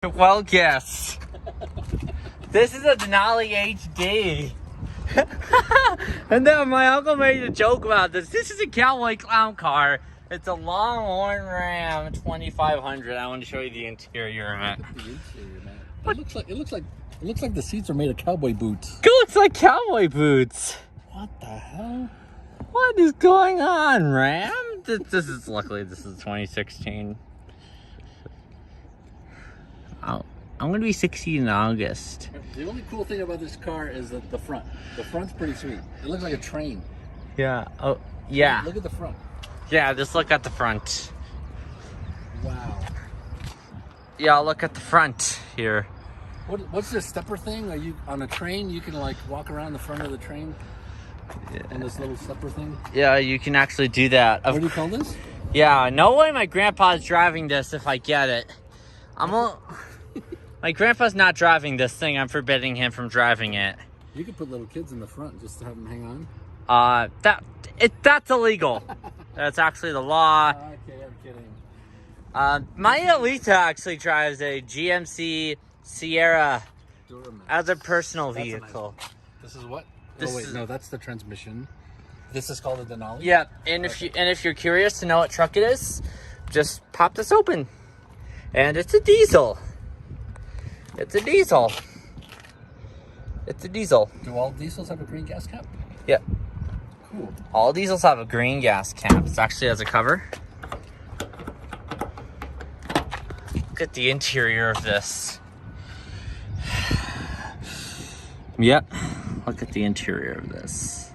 Well, guess. This is a Denali HD. And then my uncle made a joke about this. This is a cowboy clown car. It's a Longhorn Ram 2500. I want to show you the interior of it. The interior, man. It looks like the seats are made of cowboy boots. It looks like cowboy boots. What the hell? What is going on, Ram? This is luckily this is 2016. I'm gonna be 16 in August. The only cool thing about this car is the front. The front's pretty sweet. It looks like a train. Yeah. Oh, yeah. Look at the front. Yeah, just look at the front. Wow. Yeah, look at the front here. What's this stepper thing? Are you on a train? You can like walk around the front of the train on this little stepper thing? Yeah, you can actually do that. What do you call this? Yeah, no way my grandpa's driving this if I get it. My grandpa's not driving this thing. I'm forbidding him from driving it. You could put little kids in the front just to have them hang on. That's illegal. That's actually the law. Okay, I'm kidding. My Lisa actually drives a GMC Sierra Duramax. as a personal That's vehicle. A nice this is what? This oh wait, is, no, that's the transmission. This is called a Denali? Yeah, and if you're curious to know what truck it is, just pop this open. And it's a diesel. It's a diesel. It's a diesel. Do all diesels have a green gas cap? Yeah. Cool. All diesels have a green gas cap. It actually has a cover. Look at the interior of this. Yep. Look at the interior of this.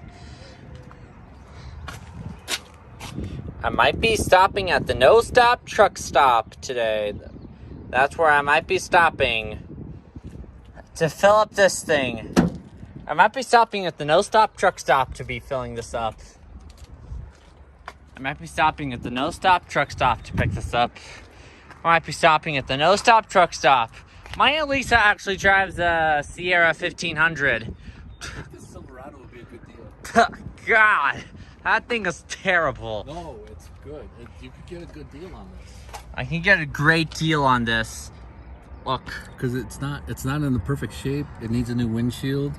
I might be stopping at the No Stop Truck Stop today. That's where I might be stopping to fill up this thing. I might be stopping at the No Stop Truck Stop to be filling this up. I might be stopping at the No Stop Truck Stop to pick this up. I might be stopping at the No Stop Truck Stop. My Aunt Lisa actually drives a Sierra 1500. I think this Silverado would be a good deal. God, that thing is terrible. No, it's good. You could get a good deal on this. I can get a great deal on this. Look. Because it's not in the perfect shape. It needs a new windshield.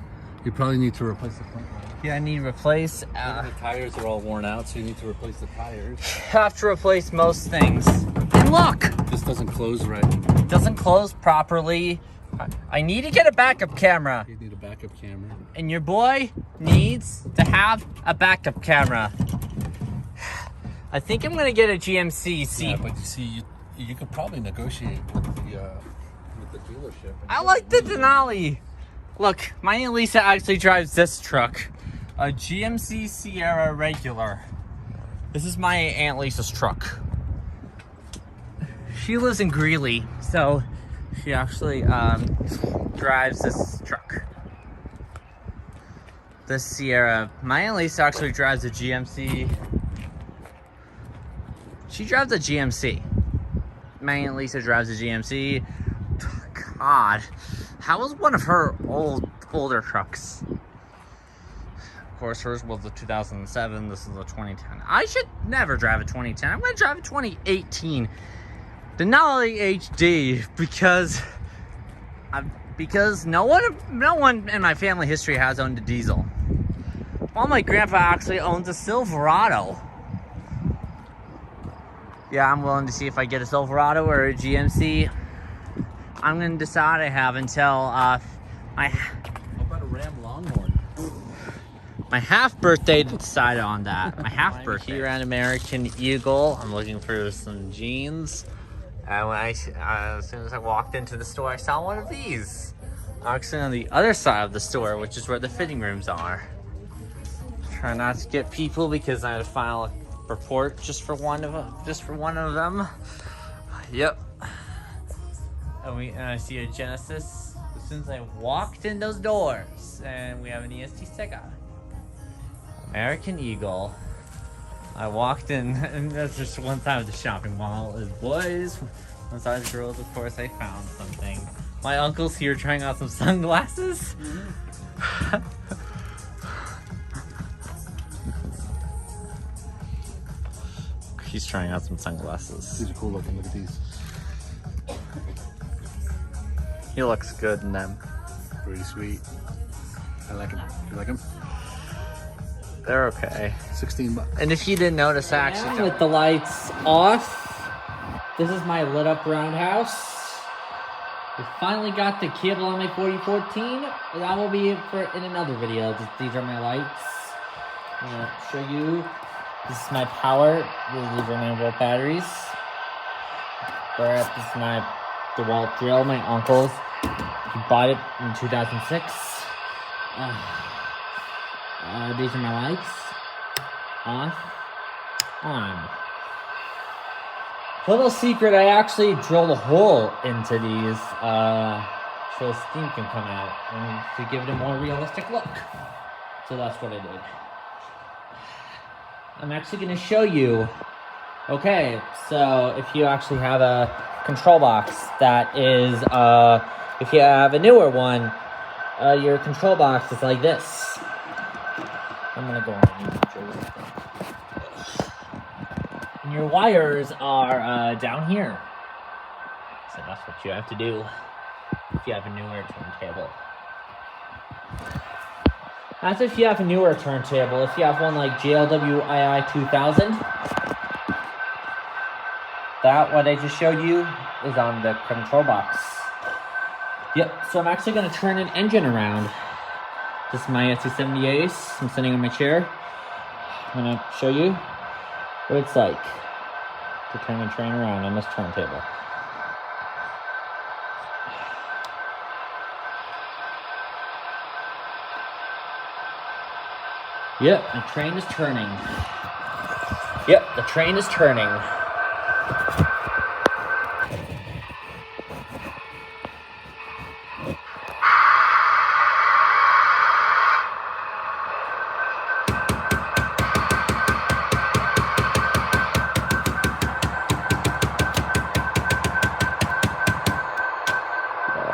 You probably need to replace the front light. Yeah, I need to replace. The tires are all worn out, so you need to replace the tires. Have to replace most things. And look! This doesn't close right. It doesn't close properly. I need to get a backup camera. You need a backup camera. And your boy needs to have a backup camera. I think I'm gonna get a GMC. Yeah, but you see, you could probably negotiate with the dealership. I like the Denali. Look, my Aunt Lisa actually drives this truck, a GMC Sierra regular. This is my Aunt Lisa's truck. She lives in Greeley, so she actually drives this truck. This Sierra. My Aunt Lisa actually drives a GMC. She drives a GMC. My Aunt Lisa drives a GMC. God, how was one of her older trucks? Of course, hers was the 2007. This is a 2010. I should never drive a 2010. I'm gonna drive a 2018 Denali HD because no one in my family history has owned a diesel. Well, my grandpa actually owns a Silverado. Yeah, I'm willing to see if I get a Silverado or a GMC. I'm gonna decide. I have until How about a Ram Longhorn? my half birthday to decide on that. My half birthday. Here at American Eagle, I'm looking for some jeans. And as soon as I walked into the store, I saw one of these. Actually, on the other side of the store, which is where the fitting rooms are. Try not to get people because I had to file a report just for one of them. Yep. And I see a Genesis as soon as I walked in those doors, and we have an EST Sega. American Eagle. I walked in, and that's just one side of the shopping mall is boys. One side is girls. Of course, I found something. My uncle's here trying out some sunglasses. He's trying out some sunglasses. These are cool looking. Look at these. He looks good in them. Pretty sweet. I like them. You like them? They're okay. $16. And if you didn't notice, actually, With the lights off, this is my lit up roundhouse. We finally got the cable on my 4014. That will be it for in another video. These are my lights. I'm gonna show you. This is my power. These are 9-volt batteries. This is my DeWalt drill. My uncle's. He bought it in 2006. These are my lights. Off. On. Little secret, I actually drilled a hole into these so steam can come out and to give it a more realistic look. So that's what I did. I'm actually going to show you. Okay, so if you actually have a control box that is, if you have a newer one, your control box is like this. I'm going to go on and show you. And your wires are down here. So that's what you have to do if you have a newer turntable. That's if you have a newer turntable. If you have one like JLWII 2000, that what I just showed you is on the control box. Yep, so I'm actually going to turn an engine around. This is my SC70 Ace. I'm sitting in my chair. I'm going to show you what it's like to turn a train around on this turntable. Yep, the train is turning. Yep, the train is turning.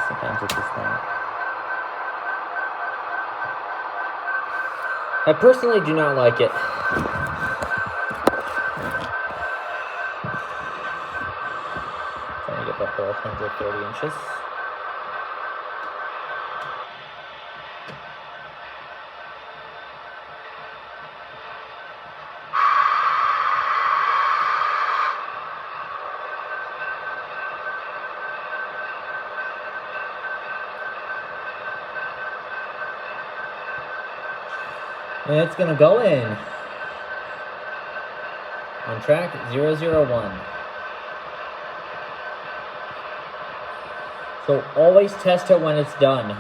Sometimes it's just not. I personally do not like it. Trying to get the whole 130 inches. And it's going to go in on track 001. So always test it when it's done.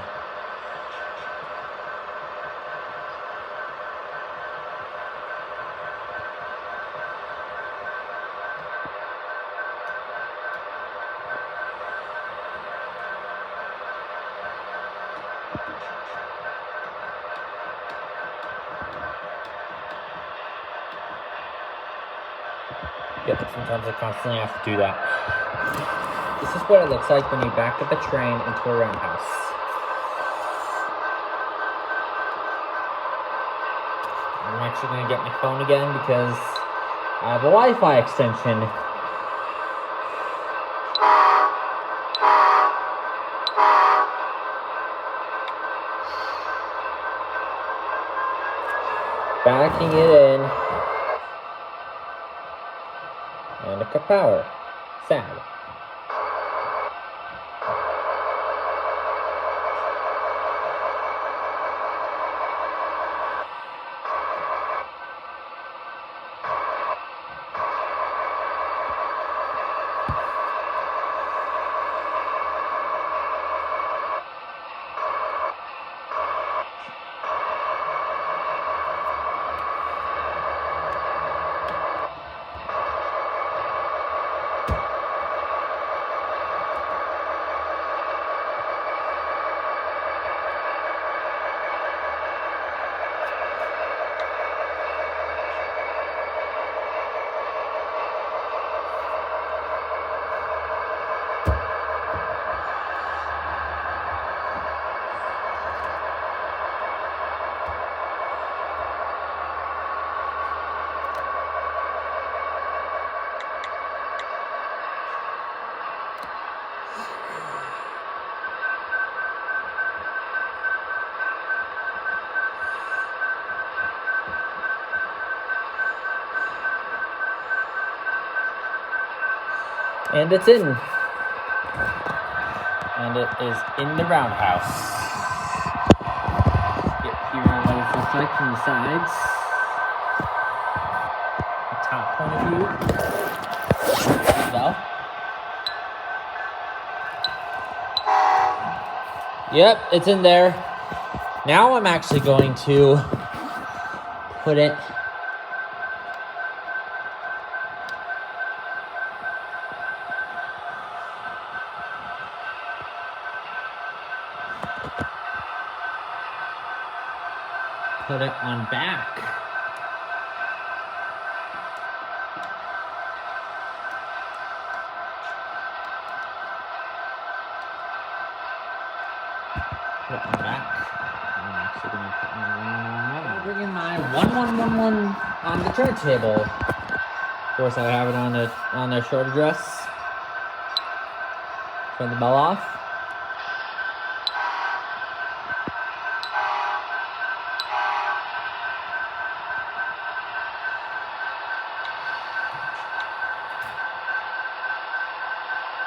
Yep, sometimes I constantly have to do that. This is what it looks like when you back up a train into a roundhouse. I'm actually going to get my phone again because I have a Wi-Fi extension. Backing it in. And a power. Sad. And it's in. And it is in the roundhouse. Get here on what it looks like from the sides. The top point of view. There you go. Yep, it's in there. Now I'm actually going to put it on back. Put it on back. I'm actually going to put my 1-1-1. I'll bring in my 1-1-1-1 on the turntable. Of course, I have it on the short address. Turn the bell off.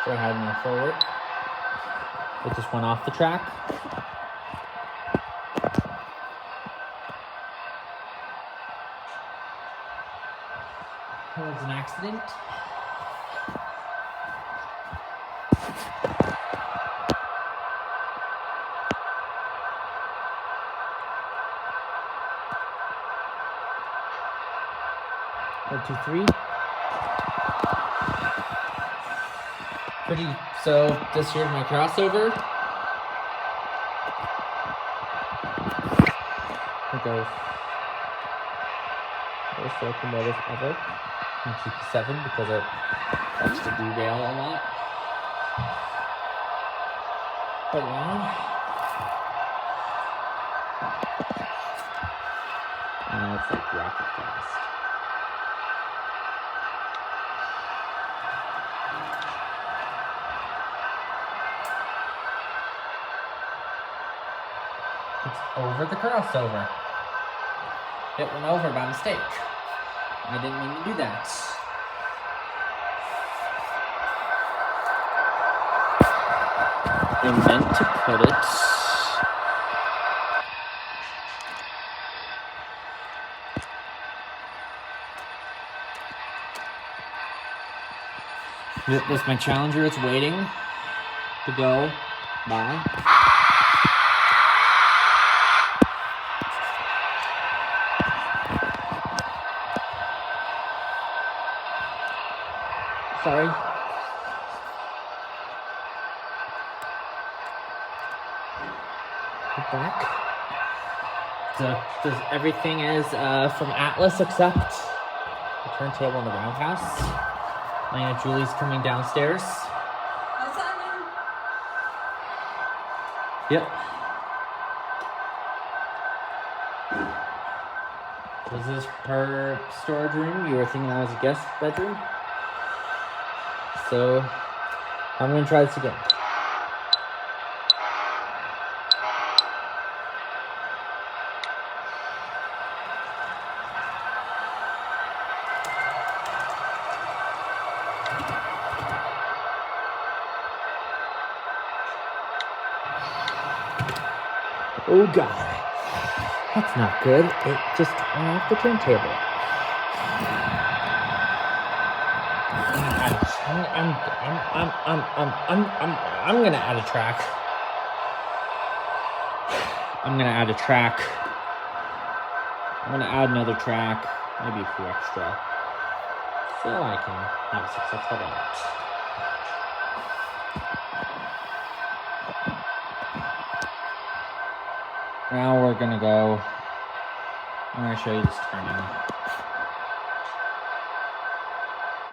Go ahead and move forward. It just went off the track. That was an accident. One, two, three. So this here's my crossover. It goes first locomotive ever in GP7 because it likes to derail a lot. Put it on. And it's like rocket fast. It's over the crossover. It went over by mistake. I didn't mean to do that. I meant to put it. That's my challenger. It's waiting to go by. Sorry. Get back. So everything is from Atlas except the turntable and the roundhouse. My Aunt Julie's coming downstairs. What's happening? Yep. This is her storage room. You were thinking that was a guest bedroom? So, I'm going to try this again. Oh God, that's not good. It just went off the turntable. I'm gonna add a track. I'm gonna add a track. I'm gonna add another track, maybe a few extra, so I can have a successful dance. Now we're gonna go. I'm gonna show you this turning.